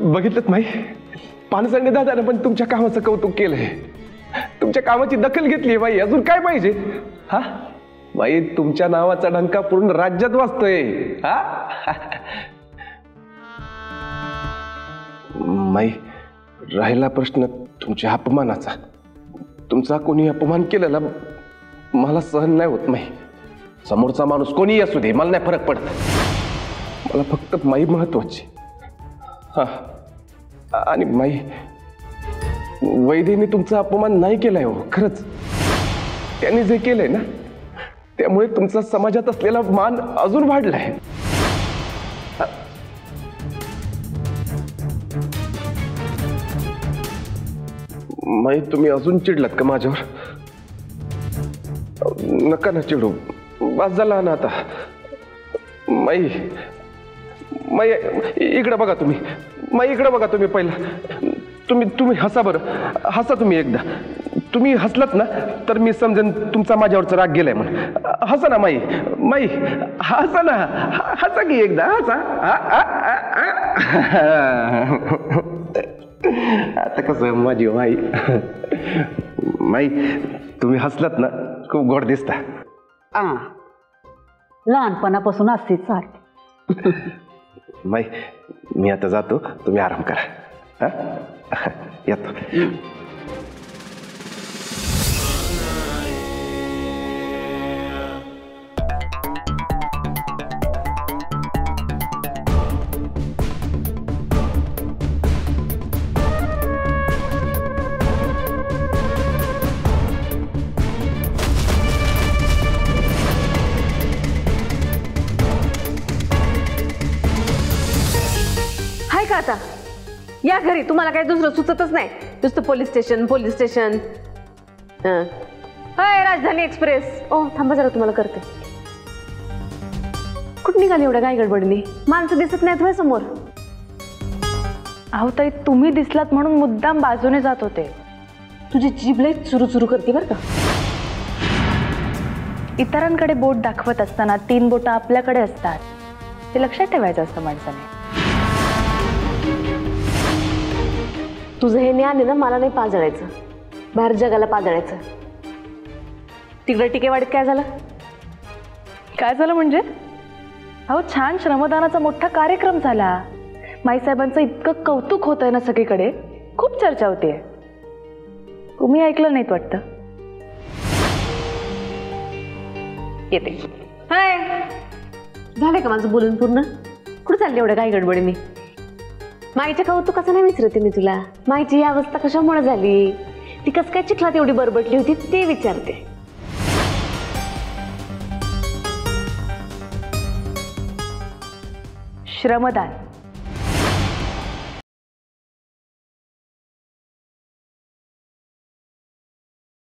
बघितलं माई, पानसंडे दादाने पण तुमच्या कामाचं कौतुक केलंय, तुमच्या कामाची दखल घेतली बाई. अजून काय पाहिजे? हा बाई, तुमच्या नावाचा डंका पूर्ण राज्यात वाजतोय. हा माई, राहिला प्रश्न तुमच्या अपमानाचा. तुमचा कोणी अपमान केलेला मला सहन नाही होत माई. समोरचा माणूस कोणी असू दे, मला नाही फरक पडत. मला फक्त माई महत्वाची. हा, आणि माई, वैद्यने तुमचा अपमान नाही केलाय हो, खरंच. त्यांनी जे केलंय ना, त्यामुळे तुमचा समाजात असलेला मान अजून वाढलाय. माई, तुम्ही अजून चिडलात का माझ्यावर? नका ना चिडू, बस झाला ना आता. माई, माई इकडे बघा तुम्ही. माई इकडे बघा तुम्ही. पहिला तुम्ही हसा बरं, हसा तुम्ही एकदा. तुम्ही हसलात ना तर मी समजेन तुमचा माझ्यावरचा राग गेलाय म्हणून. हसा ना माई, माई हसा ना, हसा की एकदा, हसा. आता कसं माझी माई, माई तुम्ही हसलात ना खूप गोड दिसता. लहानपणापासून असते चाल. माई, मी आता जातो, तुम्ही आराम करा. हा, येतो. हाय का आता या घरी? तुम्हाला काही दुसरं सुचतच नाही, नुसतं पोलीस स्टेशन पोलीस स्टेशन. हाय राजधानी एक्सप्रेस. ओ थांबा जरा, तुम्हाला करते. कुठं निघाली एवढ्या काय गडबडीने? माणसं दिसत नाहीत होय समोर? अहो ताई, तुम्ही दिसलात म्हणून मुद्दाम बाजूने जात होते. तुझी जीभ लय चुरू चुरू करते बरं का. इतरांकडे बोट दाखवत असताना 3 बोटं आपल्याकडे असतात, ते लक्षात ठेवायचं असतं माणसाने. तुझं हे ज्ञान आहे ना, मला नाही पाजळायचं, बाहेर जगाला पाजळायचं. तिकडे टिकेवाडीत काय झालं? काय झालं म्हणजे? अहो, छान श्रमदानाचा मोठा कार्यक्रम झाला. माईसाहेबांचं इतकं कौतुक होतंय ना सगळीकडे, खूप चर्चा होतीये. तुम्ही ऐकलं नाहीत वाटतं. येते. हाय, झालंय का माझं बोलून पूर्ण? कुठं चालली एवढ्या काय गडबडीने? माईच्या कौतुकाचं नाही विसरते मी तुला. माईची ही अवस्था कशामुळे झाली, ती कस काय चिखलात एवढी बरबटली होती ते विचारते. श्रमदान